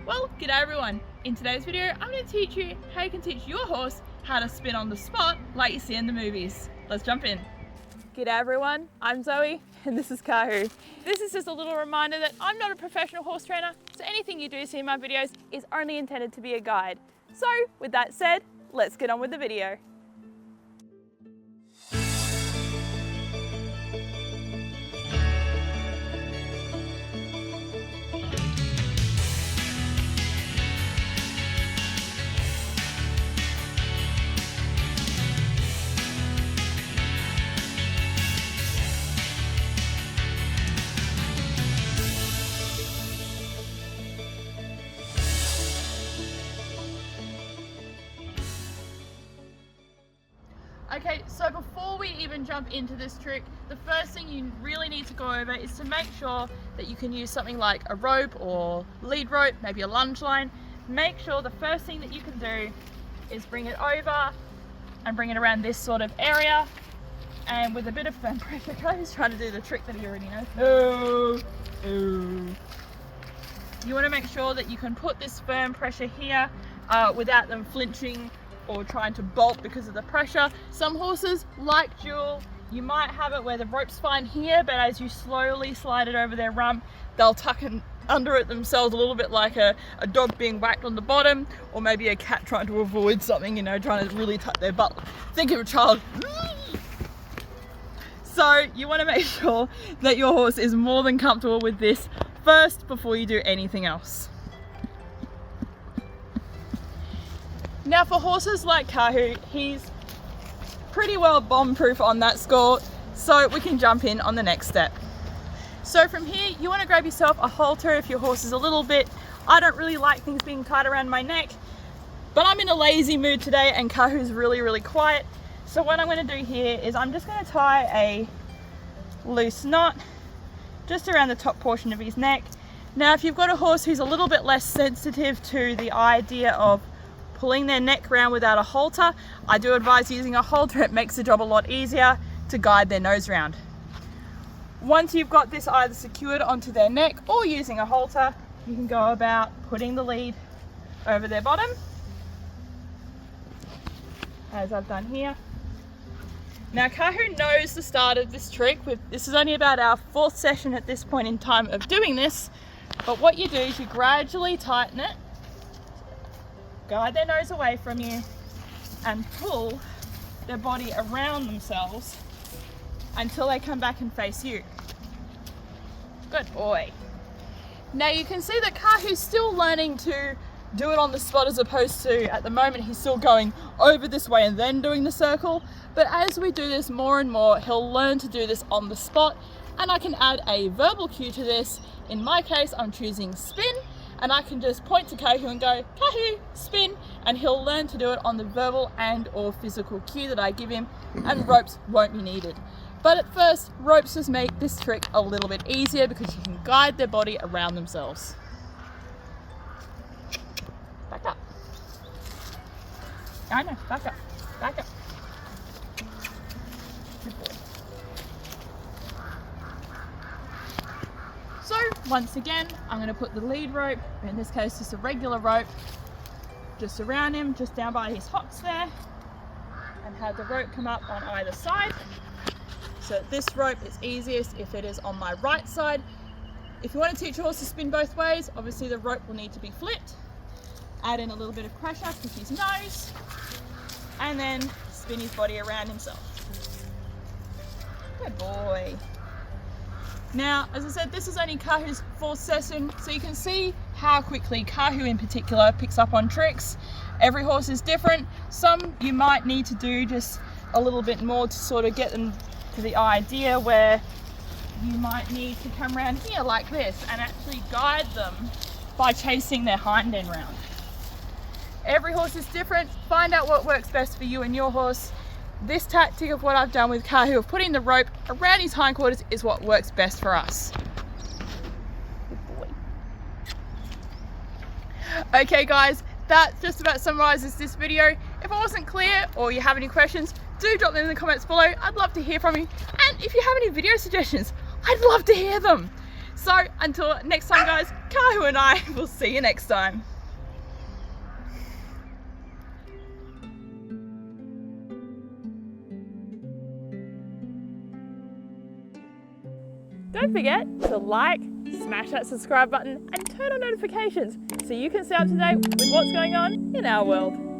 Well, g'day everyone. In today's video, I'm going to teach you how you can teach your horse how to spin on the spot like you see in the movies. Let's jump in. G'day everyone, I'm Zoe and this is Kahu. This is just a little reminder that I'm not a professional horse trainer, so anything you do see in my videos is only intended to be a guide. So with that said, let's get on with the video. Okay, so before we even jump into this trick, the first thing you really need to go over is to make sure that you can use something like a rope or lead rope, maybe a lunge line. Make sure the first thing that you can do is bring it over and bring it around this sort of area. And with a bit of firm pressure, Kahu's trying to do the trick that he already knows. You want to make sure that you can put this firm pressure here without them flinching or trying to bolt because of the pressure. Some horses, like Jewel, you might have it where the rope's fine here, but as you slowly slide it over their rump, they'll tuck in under it themselves, a little bit like a dog being whacked on the bottom, or maybe a cat trying to avoid something, you know, trying to really tuck their butt. Think of a child. So you want to make sure that your horse is more than comfortable with this first before you do anything else. Now for horses like Kahu, he's pretty well bomb-proof on that score, so we can jump in on the next step. So from here, you want to grab yourself a halter if your horse is a little bit, I don't really like things being tied around my neck, but I'm in a lazy mood today and Kahu's really quiet. So what I'm going to do here is I'm just going to tie a loose knot just around the top portion of his neck. Now if you've got a horse who's a little bit less sensitive to the idea of pulling their neck around without a halter, I do advise using a halter. It makes the job a lot easier to guide their nose round. Once you've got this either secured onto their neck or using a halter, you can go about putting the lead over their bottom, as I've done here. Now Kahu knows the start of this trick. This is only about our 4th session at this point in time of doing this, but what you do is you gradually tighten it, guide their nose away from you and pull their body around themselves until they come back and face you. Good boy. Now you can see that Kahu's still learning to do it on the spot, as opposed to at the moment he's still going over this way and then doing the circle. But as we do this more and more, he'll learn to do this on the spot, and I can add a verbal cue to this. In my case, I'm choosing spin, and I can just point to Kahu and go, Kahu, spin, and he'll learn to do it on the verbal and or physical cue that I give him, and ropes won't be needed. But at first, ropes just make this trick a little bit easier because you can guide their body around themselves. Back up. I know, back up, back up. Good boy. So once again, I'm going to put the lead rope, in this case just a regular rope, just around him, just down by his hocks there, and have the rope come up on either side. So this rope is easiest if it is on my right side. If you want to teach your horse to spin both ways, obviously the rope will need to be flipped. Add in a little bit of pressure to his nose, and then spin his body around himself. Good boy. Now, as I said, this is only Kahu's 4th session, so you can see how quickly Kahu in particular picks up on tricks. Every horse is different. Some you might need to do just a little bit more to sort of get them to the idea, where you might need to come around here like this and actually guide them by chasing their hind end round. Every horse is different. Find out what works best for you and your horse. This tactic of what I've done with Kahu of putting the rope around his hindquarters is what works best for us. Good boy. Okay guys, that just about summarizes this video. If it wasn't clear or you have any questions, do drop them in the comments below. I'd love to hear from you. And if you have any video suggestions, I'd love to hear them. So until next time guys, Kahu and I will see you next time. Don't forget to like, smash that subscribe button and turn on notifications so you can stay up to date with what's going on in our world.